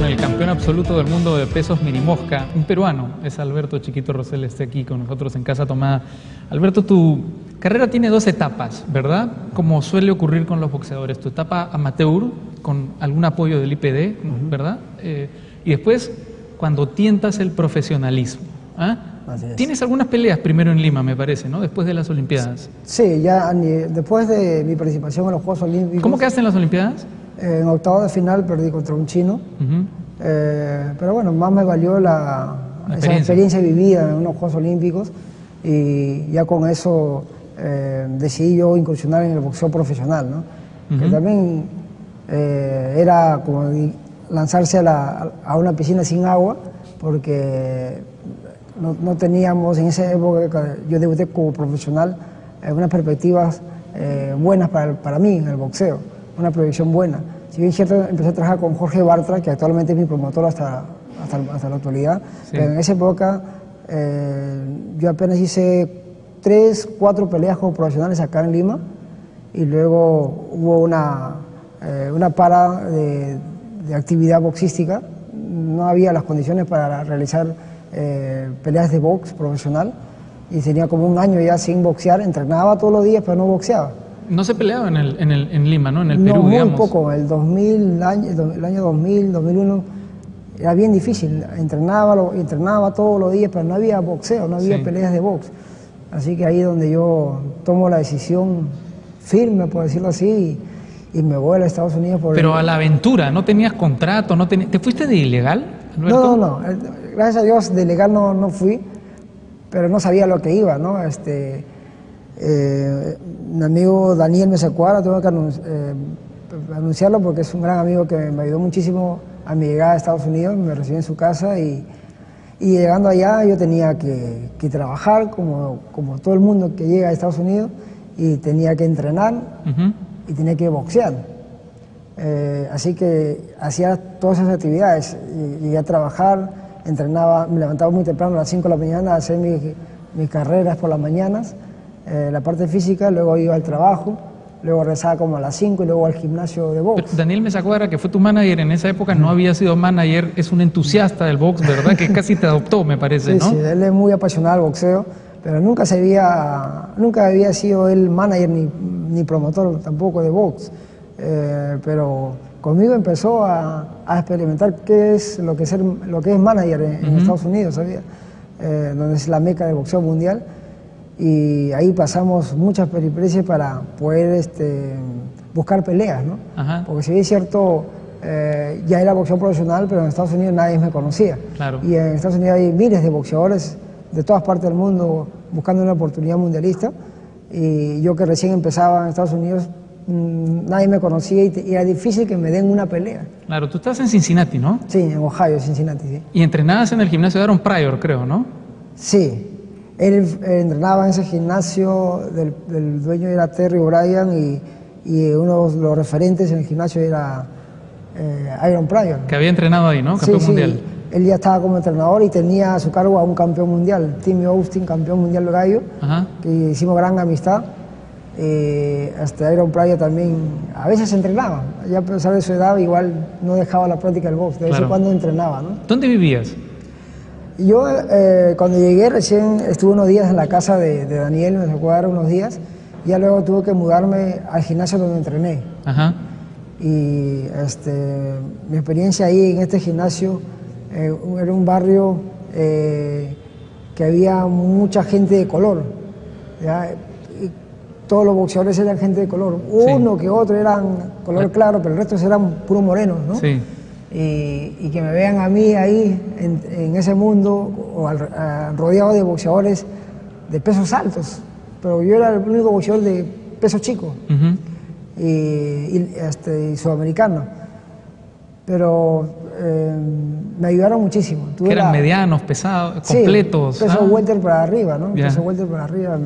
el campeón absoluto del mundo de pesos minimosca, un peruano, es Alberto Chiquito Rosell, esté aquí con nosotros en Casa Tomada. Alberto, tu carrera tiene dos etapas, ¿verdad? Como suele ocurrir con los boxeadores, tu etapa amateur, con algún apoyo del IPD, ¿verdad? Y después, cuando tientas el profesionalismo. ¿Ah? Tienes algunas peleas primero en Lima, me parece, ¿no? Después de las Olimpiadas. Sí, ya después de mi participación en los Juegos Olímpicos. ¿Cómo quedaste en las Olimpiadas? En octavos de final perdí contra un chino. Pero bueno, más me valió esa experiencia vivida en unos Juegos Olímpicos, y ya con eso decidí yo incursionar en el boxeo profesional, ¿no? Que también era como lanzarse a una piscina sin agua, porque no teníamos en esa época, yo debuté como profesional, unas perspectivas buenas para mí en el boxeo, una proyección buena. Si bien es cierto, empecé a trabajar con Jorge Bartra, que actualmente es mi promotor hasta la actualidad, sí. Pero en esa época yo apenas hice 3, 4 peleas como profesionales acá en Lima, y luego hubo una para de actividad boxística. No había las condiciones para realizar peleas de box profesional, y tenía como un año ya sin boxear. Entrenaba todos los días, pero no boxeaba. No se peleaba en Lima, ¿no? En el Perú, digamos. Muy poco. El año 2000, 2001, era bien difícil. Entrenaba todos los días, pero no había boxeo, no había peleas de box. Así que ahí es donde yo tomo la decisión firme, por decirlo así, y me voy a los Estados Unidos. Pero a la aventura, ¿no tenías contrato? ¿Te fuiste de ilegal, Alberto? No. Gracias a Dios, de ilegal no fui, pero no sabía lo que iba, ¿no? Mi amigo Daniel Mesacuara, tuve que anunciarlo porque es un gran amigo que me ayudó muchísimo a mi llegada a Estados Unidos. Me recibió en su casa, y llegando allá yo tenía que trabajar como todo el mundo que llega a Estados Unidos, y tenía que entrenar y tenía que boxear. Así que hacía todas esas actividades. Llegué a trabajar, entrenaba, me levantaba muy temprano a las 5 de la mañana a hacer mis carreras por las mañanas, la parte física, luego iba al trabajo, luego regresaba como a las 5 y luego al gimnasio de box. Pero Daniel Mesacuara, que fue tu manager en esa época, no había sido manager, es un entusiasta del box, ¿verdad? Que casi te adoptó, me parece, ¿no? Sí, él es muy apasionado al boxeo, pero nunca había sido él manager ni promotor tampoco de box. Pero conmigo empezó a experimentar qué es lo que es manager en Estados Unidos, ¿sabía? Donde es la meca del boxeo mundial, y ahí pasamos muchas peripecias para poder buscar peleas, ¿no? Porque si bien es cierto, ya era boxeo profesional, pero en Estados Unidos nadie me conocía. Claro. Y en Estados Unidos hay miles de boxeadores de todas partes del mundo buscando una oportunidad mundialista, y yo que recién empezaba en Estados Unidos, nadie me conocía, y era difícil que me den una pelea. Claro, tú estás en Cincinnati, ¿no? Sí, en Ohio, Cincinnati, sí. Y entrenabas en el gimnasio de Aaron Pryor, creo, ¿no? Sí, él entrenaba en ese gimnasio, del dueño era Terry O'Brien, y uno de los referentes en el gimnasio era Aaron Pryor. Que había entrenado ahí, ¿no? Campeón mundial. Sí. Él ya estaba como entrenador y tenía a su cargo a un campeón mundial, Timmy Austin, campeón mundial de gallo, que hicimos gran amistad. Aaron Pryor también a veces entrenaba, ya a pesar de su edad, igual no dejaba la práctica del box, de vez en cuando entrenaba, ¿no? ¿Dónde vivías? Yo cuando llegué recién estuve unos días en la casa de Daniel, me tocó dar unos días, ya luego tuve que mudarme al gimnasio donde entrené. Y mi experiencia ahí en este gimnasio era un barrio que había mucha gente de color, ¿ya? Todos los boxeadores eran gente de color, uno que otro eran color claro, pero el resto eran puros morenos, ¿no? Sí. Y que me vean a mí ahí en ese mundo, rodeado de boxeadores de pesos altos, pero yo era el único boxeador de peso chico y sudamericano, pero me ayudados muchísimo. Que eran medianos, pesados, completos. Peso welter para arriba, ¿no? Peso welter para arriba,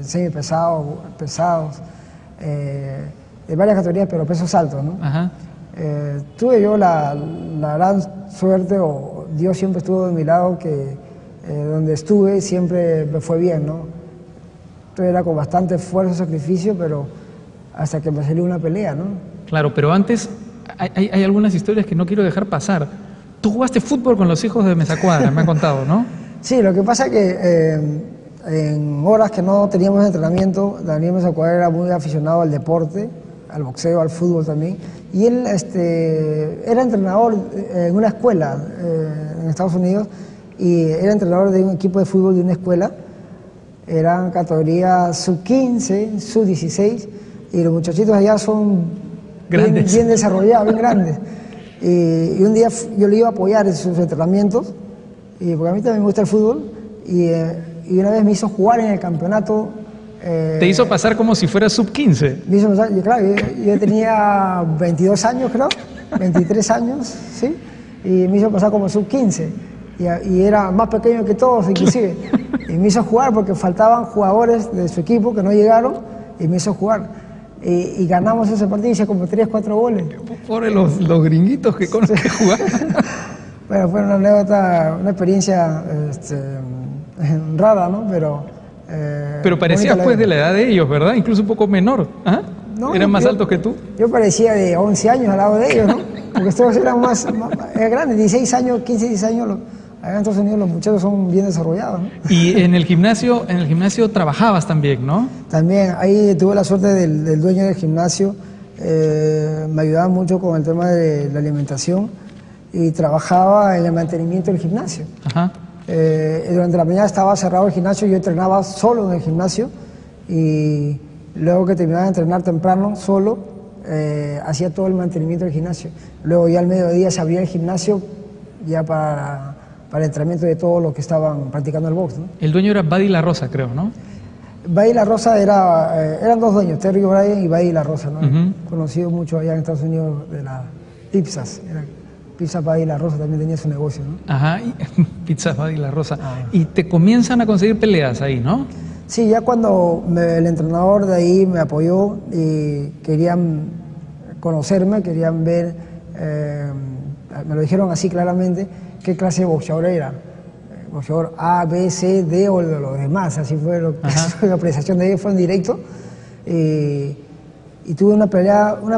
semipesados, pesados, de varias categorías, pero pesos altos, ¿no? Tuve yo la gran suerte, o Dios siempre estuvo de mi lado, que donde estuve siempre me fue bien, ¿no? Entonces era con bastante esfuerzo, sacrificio, pero hasta que me salió una pelea, ¿no? Claro, pero antes Hay algunas historias que no quiero dejar pasar. Tú jugaste fútbol con los hijos de Mesa Cuadra, me han contado, ¿no? Sí, lo que pasa es que en horas que no teníamos entrenamiento, Daniel Mesa Cuadra era muy aficionado al deporte, al boxeo, al fútbol también, y él era entrenador en una escuela en Estados Unidos, y era entrenador de un equipo de fútbol de una escuela. Eran categorías sub-15, sub-16, y los muchachitos allá son bien desarrollados, bien grandes. Y un día yo le iba a apoyar en sus entrenamientos, y porque a mí también me gusta el fútbol, y una vez me hizo jugar en el campeonato. ¿Te hizo pasar como si fuera sub-15? Me hizo pasar, claro, yo tenía 22 años, creo, 23 años, ¿sí? Y me hizo pasar como sub-15, y era más pequeño que todos, inclusive. Y me hizo jugar porque faltaban jugadores de su equipo que no llegaron, y me hizo jugar. Y ganamos ese partido, hice como 3, 4 goles. Pobre los gringuitos que jugaban. Bueno, fue una anécdota, una experiencia rara, ¿no? Pero parecías pues de la edad de ellos, ¿verdad? Incluso un poco menor. ¿Ah? No, ¿Eran más altos que tú? Yo parecía de 11 años al lado de ellos, ¿no? Porque todos eran más grandes, 16 años, 15, 16 años. Allá en Estados Unidos los muchachos son bien desarrollados, ¿no? Y en el gimnasio trabajabas también, ¿no? También, ahí tuve la suerte del dueño del gimnasio, me ayudaba mucho con el tema de la alimentación y trabajaba en el mantenimiento del gimnasio. Ajá. Durante la mañana estaba cerrado el gimnasio, yo entrenaba solo en el gimnasio, y luego que terminaba de entrenar temprano, solo, hacía todo el mantenimiento del gimnasio. Luego ya al mediodía se abría el gimnasio ya para el entrenamiento de todos los que estaban practicando el box, ¿no? El dueño era Buddy La Rosa, creo, ¿no? Buddy La Rosa eran dos dueños, Terry O'Brien y Buddy La Rosa, ¿no? Conocido mucho allá en Estados Unidos de las pizzas. Pizza Buddy La Rosa también tenía su negocio, ¿no? Ajá, Pizza Buddy La Rosa. Y te comienzan a conseguir peleas ahí, ¿no? Sí, ya cuando el entrenador de ahí me apoyó y querían conocerme, querían ver, me lo dijeron así claramente, qué clase de boxeador era. Boxeador A, B, C, D o de los demás, así fue la apreciación de ellos, fue en directo. Y tuve una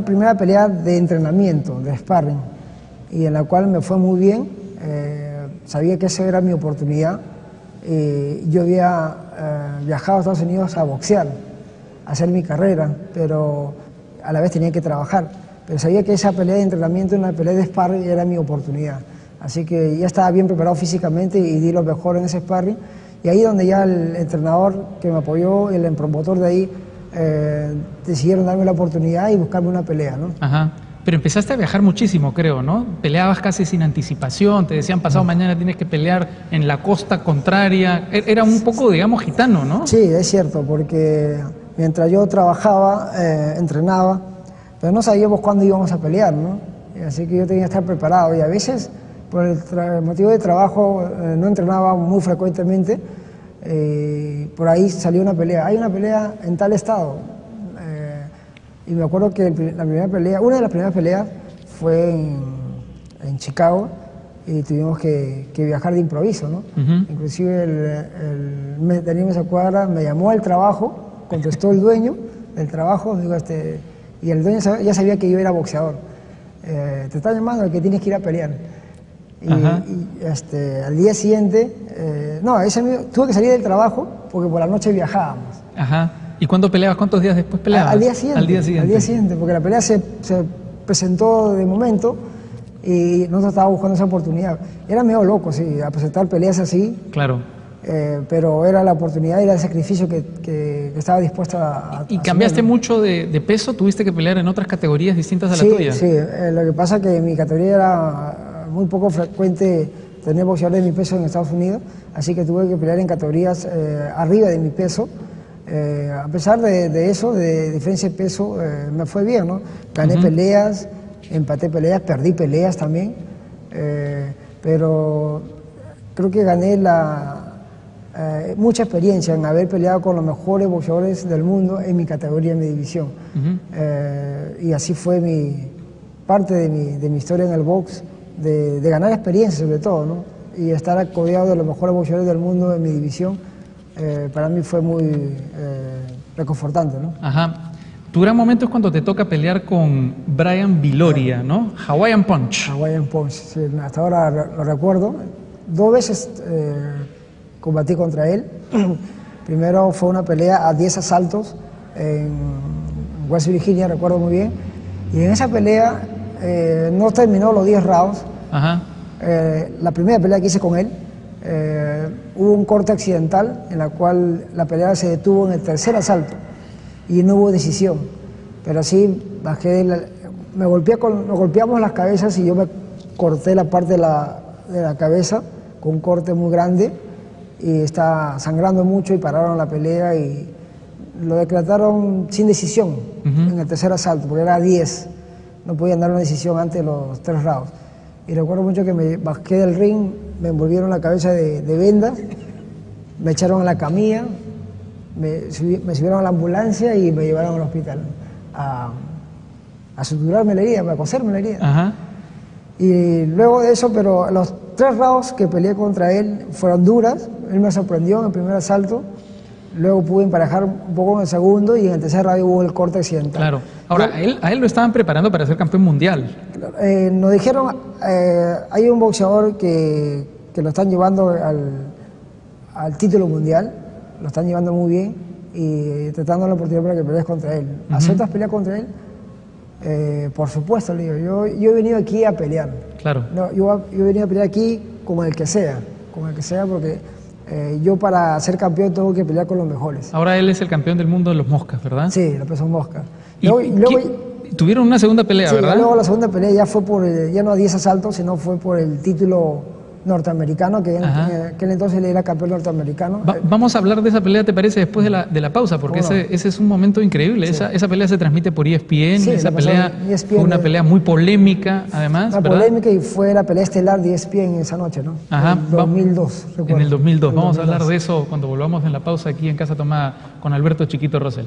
primera pelea de entrenamiento, de sparring, y en la cual me fue muy bien. Sabía que esa era mi oportunidad. Yo había viajado a Estados Unidos a boxear, a hacer mi carrera, pero a la vez tenía que trabajar. Pero sabía que esa pelea de entrenamiento, una pelea de sparring, era mi oportunidad. Así que ya estaba bien preparado físicamente y di lo mejor en ese sparring. Y ahí donde ya el entrenador que me apoyó, el promotor de ahí, decidieron darme la oportunidad y buscarme una pelea, ¿no? Ajá. Pero empezaste a viajar muchísimo, creo, ¿no? Peleabas casi sin anticipación, te decían pasado mañana tienes que pelear en la costa contraria. Era un poco, digamos, gitano, ¿no? Sí, es cierto, porque mientras yo trabajaba, entrenaba, pero no sabíamos cuándo íbamos a pelear, ¿no? Así que yo tenía que estar preparado, y a veces por el motivo de trabajo no entrenaba muy frecuentemente. Por ahí salió una pelea. Hay una pelea en tal estado. Y me acuerdo que una de las primeras peleas fue en Chicago, y tuvimos que viajar de improviso, ¿no? Inclusive Daniel Mesa Cuadra me llamó al trabajo, contestó el dueño del trabajo, digo, y el dueño ya sabía que yo era boxeador. Te está llamando, que tienes que ir a pelear. Al día siguiente, tuve que salir del trabajo porque por la noche viajábamos. Ajá. ¿Y cuándo peleabas? ¿Cuántos días después peleabas? Al día siguiente. Al día siguiente, porque la pelea se presentó de momento y nosotros estábamos buscando esa oportunidad. Era medio loco, sí, a presentar peleas así. Claro. Pero era la oportunidad y era el sacrificio que estaba dispuesto a ¿Y cambiaste mucho de peso? ¿Tuviste que pelear en otras categorías distintas a la tuya? Sí, lo que pasa es que en mi categoría era muy poco frecuente tener boxeadores de mi peso en Estados Unidos, así que tuve que pelear en categorías arriba de mi peso. A pesar de eso, de diferencia de peso, me fue bien, ¿no? Gané peleas, empaté peleas, perdí peleas también, pero creo que gané mucha experiencia en haber peleado con los mejores boxeadores del mundo en mi categoría, en mi división. Y así fue parte de mi historia en el box, de ganar experiencia sobre todo, ¿no? Y estar acodeado de los mejores boxeadores del mundo en mi división. Para mí fue muy reconfortante, ¿no? Ajá. Tu gran momento es cuando te toca pelear con Brian Viloria, ¿no? Hawaiian Punch. Hawaiian Punch, sí, hasta ahora lo recuerdo. 2 veces combatí contra él. Primero fue una pelea a 10 asaltos en West Virginia, recuerdo muy bien. Y en esa pelea no terminó los 10 rounds. Ajá. La primera pelea que hice con él, hubo un corte accidental en la cual la pelea se detuvo en el tercer asalto y no hubo decisión. Pero así bajé, nos golpeamos las cabezas y yo me corté la parte de la cabeza con un corte muy grande y está sangrando mucho y pararon la pelea y lo decretaron sin decisión en el tercer asalto, porque era 10. No podían dar una decisión antes de los 3 rounds. Y recuerdo mucho que me bajé del ring, me envolvieron la cabeza de vendas, me echaron a la camilla, me subieron a la ambulancia y me llevaron al hospital a suturarme la herida, a coserme la herida. Ajá. Y luego de eso, pero los 3 rounds que peleé contra él fueron duras. Él me sorprendió en el primer asalto. Luego pude emparejar un poco en el segundo y en el tercer round hubo el corte accidental. Claro. Ahora, a él lo estaban preparando para ser campeón mundial. Nos dijeron, hay un boxeador que lo están llevando al título mundial, lo están llevando muy bien y te están dando la oportunidad para que pelees contra él. ¿Aceptas pelear contra él? Por supuesto, le digo, yo he venido aquí a pelear. Claro. No, yo he venido a pelear aquí con el que sea porque yo para ser campeón tengo que pelear con los mejores. Ahora él es el campeón del mundo de los moscas, ¿verdad? Sí, la peso mosca. Y tuvieron una segunda pelea, sí, ¿verdad? Luego la segunda pelea ya fue ya no a 10 asaltos, sino fue por el título norteamericano, que en aquel entonces él era campeón norteamericano. Vamos a hablar de esa pelea, ¿te parece? Después de la pausa, porque ese es un momento increíble. Sí. Esa pelea se transmite por ESPN, sí, esa pelea ESPN, fue una pelea muy polémica, además, una ¿verdad? Polémica y fue la pelea estelar de ESPN esa noche, ¿no? Ajá. En el 2002, recuerdo. En el 2002. Vamos a hablar de eso cuando volvamos en la pausa aquí en Casa Tomada con Alberto Chiquito Rosell.